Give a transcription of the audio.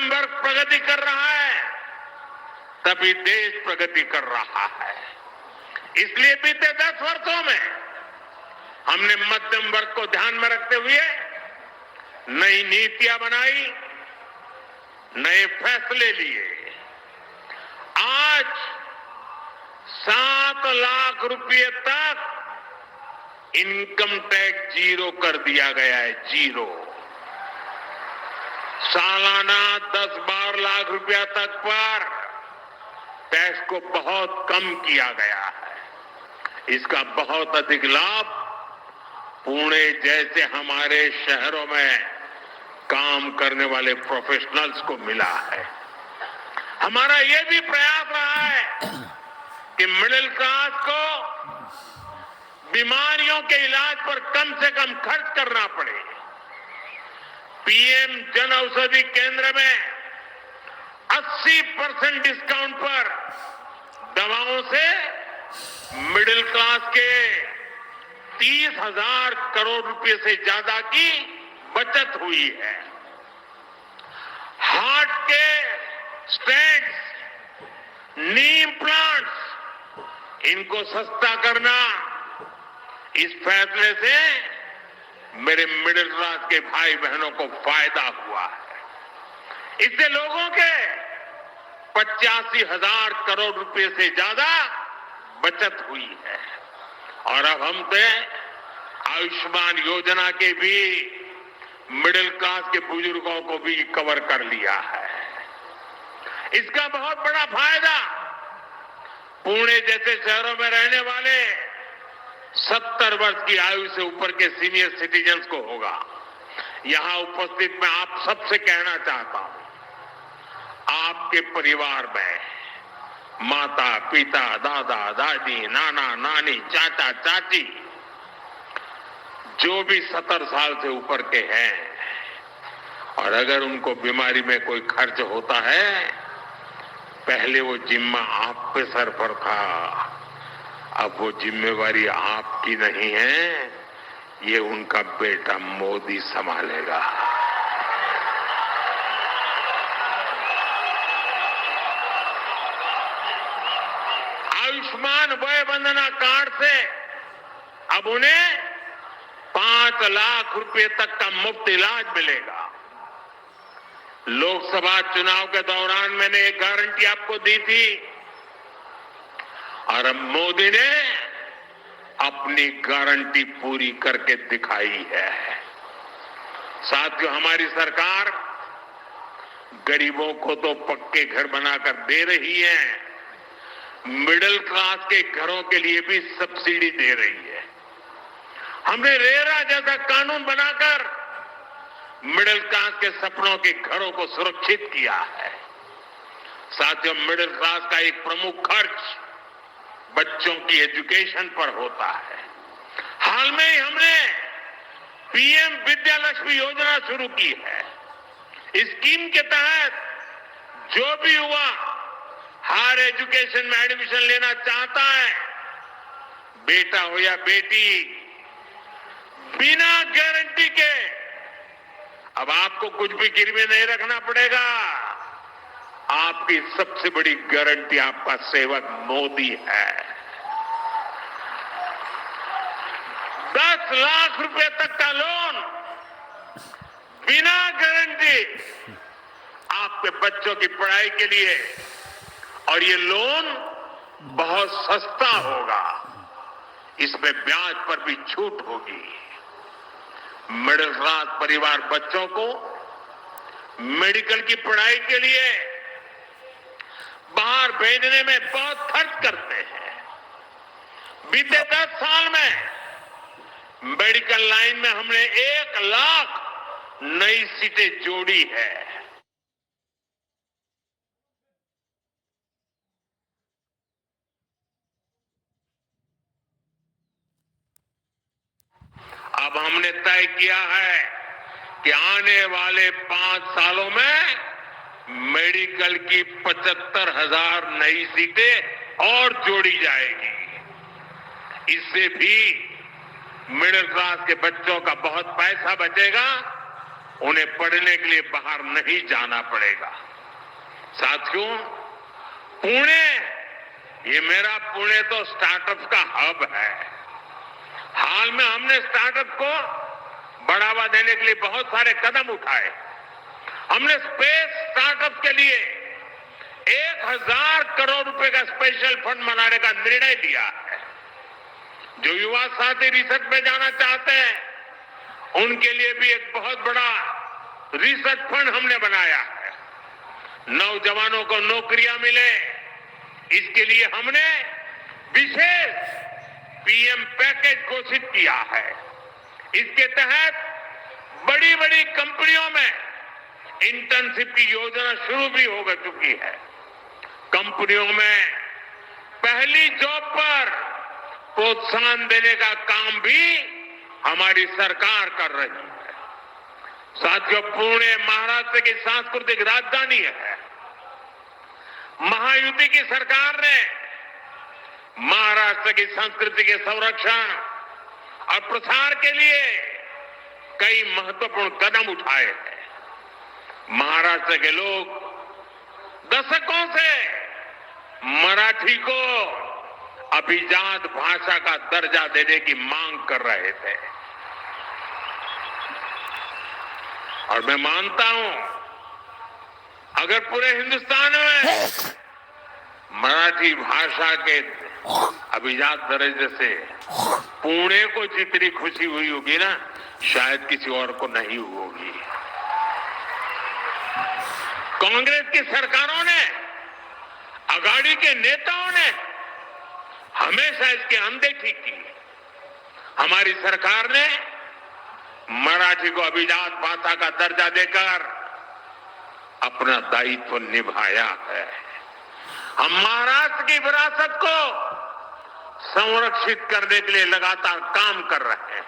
मध्यम वर्ग प्रगति कर रहा है तभी देश प्रगति कर रहा है। इसलिए बीते 10 वर्षों में हमने मध्यम वर्ग को ध्यान में रखते हुए नई नीतियां बनाई, नए फैसले लिए। आज 7 लाख रुपए तक इनकम टैक्स जीरो कर दिया गया है, जीरो। सालाना 10-12 लाख रुपया तक पर टैक्स को बहुत कम किया गया है। इसका बहुत अधिक लाभ पुणे जैसे हमारे शहरों में काम करने वाले प्रोफेशनल्स को मिला है। हमारा ये भी प्रयास रहा है कि मिडिल क्लास को बीमारियों के इलाज पर कम से कम खर्च करना पड़े। पीएम जन औषधि केंद्र में 80% डिस्काउंट पर दवाओं से मिडिल क्लास के 30,000 करोड़ रुपए से ज्यादा की बचत हुई है। हार्ट के स्टेंट्स, नी इम्प्लांट्स, इनको सस्ता करना, इस फैसले से मेरे मिडिल क्लास के भाई बहनों को फायदा हुआ है। इससे लोगों के 85,000 करोड़ रुपए से ज्यादा बचत हुई है। और अब हमने आयुष्मान योजना के भी मिडिल क्लास के बुजुर्गों को भी कवर कर लिया है। इसका बहुत बड़ा फायदा पुणे जैसे शहरों में रहने वाले 70 वर्ष की आयु से ऊपर के सीनियर सिटीजन्स को होगा। यहां उपस्थित मैं आप सबसे कहना चाहता हूं, आपके परिवार में माता, पिता, दादा, दादी, नाना, नानी, चाचा, चाची जो भी 70 साल से ऊपर के हैं और अगर उनको बीमारी में कोई खर्च होता है, पहले वो जिम्मा आप पे सर पर था, अब वो जिम्मेवारी आपकी नहीं है, ये उनका बेटा मोदी संभालेगा। आयुष्मान वय वंदना कार्ड से अब उन्हें 5 लाख रुपए तक का मुफ्त इलाज मिलेगा। लोकसभा चुनाव के दौरान मैंने एक गारंटी आपको दी थी और अब मोदी ने अपनी गारंटी पूरी करके दिखाई है। साथियों, हमारी सरकार गरीबों को तो पक्के घर बनाकर दे रही है, मिडिल क्लास के घरों के लिए भी सब्सिडी दे रही है। हमने रेरा जैसा कानून बनाकर मिडिल क्लास के सपनों के घरों को सुरक्षित किया है। साथियों, मिडिल क्लास का एक प्रमुख खर्च बच्चों की एजुकेशन पर होता है। हाल में ही हमने पीएम विद्यालक्ष्मी योजना शुरू की है। इस स्कीम के तहत जो भी युवा हायर एजुकेशन में एडमिशन लेना चाहता है, बेटा हो या बेटी, बिना गारंटी के अब आपको कुछ भी गिरवी नहीं रखना पड़ेगा। आपकी सबसे बड़ी गारंटी आपका सेवक मोदी है। 10 लाख रुपए तक का लोन बिना गारंटी आपके बच्चों की पढ़ाई के लिए, और ये लोन बहुत सस्ता होगा, इसमें ब्याज पर भी छूट होगी। मिडिल क्लास परिवार बच्चों को मेडिकल की पढ़ाई के लिए बाहर भेजने में बहुत खर्च करते हैं। बीते 10 साल में मेडिकल लाइन में हमने 1 लाख नई सीटें जोड़ी है। अब हमने तय किया है कि आने वाले 5 सालों में मेडिकल की 75,000 नई सीटें और जोड़ी जाएगी। इससे भी मिडिल क्लास के बच्चों का बहुत पैसा बचेगा, उन्हें पढ़ने के लिए बाहर नहीं जाना पड़ेगा। साथियों, पुणे, ये मेरा पुणे तो स्टार्टअप का हब है। हाल में हमने स्टार्टअप को बढ़ावा देने के लिए बहुत सारे कदम उठाए। हमने स्पेस स्टार्टअप के लिए 1000 करोड़ रुपए का स्पेशल फंड बनाने का निर्णय लिया है। जो युवा साथी रिसर्च में जाना चाहते हैं, उनके लिए भी एक बहुत बड़ा रिसर्च फंड हमने बनाया है। नौजवानों को नौकरियां मिले, इसके लिए हमने विशेष पीएम पैकेज घोषित किया है। इसके तहत बड़ी बड़ी कंपनियों में इंटर्नशिप की योजना शुरू भी हो चुकी है। कंपनियों में पहली जॉब पर प्रोत्साहन देने का काम भी हमारी सरकार कर रही है। साथियों, पुणे महाराष्ट्र की सांस्कृतिक राजधानी है। महायुति की सरकार ने महाराष्ट्र की संस्कृति के संरक्षण और प्रसार के लिए कई महत्वपूर्ण कदम उठाए हैं। महाराष्ट्र के लोग दशकों से मराठी को अभिजात भाषा का दर्जा देने की मांग कर रहे थे और मैं मानता हूं, अगर पूरे हिंदुस्तान में मराठी भाषा के अभिजात दर्जे से पुणे को जितनी खुशी हुई होगी ना, शायद किसी और को नहीं होगी। कांग्रेस की सरकारों ने, अगाड़ी के नेताओं ने हमेशा इसकी अनदेखी की। हमारी सरकार ने मराठी को अभिजात भाषा का दर्जा देकर अपना दायित्व निभाया है। हम महाराष्ट्र की विरासत को संरक्षित करने के लिए लगातार काम कर रहे हैं।